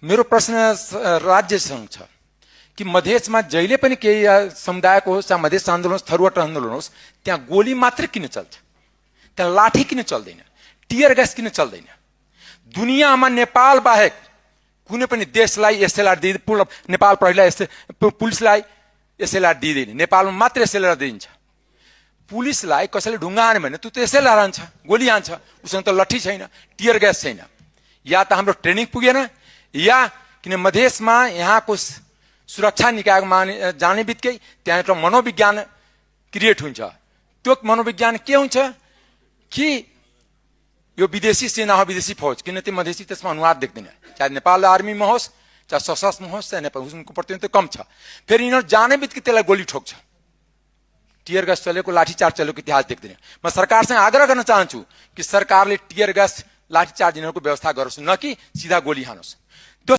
मेरो प्रश्न राज्यसँग छ कि मधेसमा जहिले पनि केही समुदायको होस् या मधेस आन्दोलन होस् थरुवाट आन्दोलन होस् त्यहाँ गोली मात्र किन चल्छ, त्यहाँ लाठी किन चल्दैन, टियर ग्यास किन चल्दैन? दुनियाँमा नेपाल बाहेक कुनै पनि देशलाई एसएलआर दिँदैन, नेपाल प्रहरीलाई पुलिसलाई एसएलआर दिँदैन, नेपालमा मात्र एसएलआर दिन्छ। पुलिसलाई कसैले ढुङ्गा हान्यो भने त्यो त एसएलआर हान्छ, गोली हान्छ, उसँग त लट्ठी छैन, टियर ग्यास छैन। या त हाम्रो ट्रेनिङ पुगेन, या किन मधेसमा यहाँको सुरक्षा निकायमा जाने बित्तिकै त्यहाँ एउटा मनोविज्ञान क्रिएट हुन्छ। त्यो मनोविज्ञान के हुन्छ कि यो विदेशी सेना हो, विदेशी फौज, किन त्यो मधेसी त्यसमा अनुहार देख्दैन, चाहे नेपाल आर्मीमा होस् चाहे सशस्त्रमा होस् चाहे नेपाल, उनको प्रतिनिधित्व कम छ। फेरि यिनीहरू जाने बित्तिकै त्यसलाई गोली ठोक्छ, टियर ग्यास चलेको लाठीचार्ज चलेको इतिहास देख्दैन। म सरकारसँग आग्रह गर्न चाहन्छु कि सरकारले टियर ग्यास लाठीचार्ज यिनीहरूको व्यवस्था गरोस्, न कि सिधा गोली हानोस्।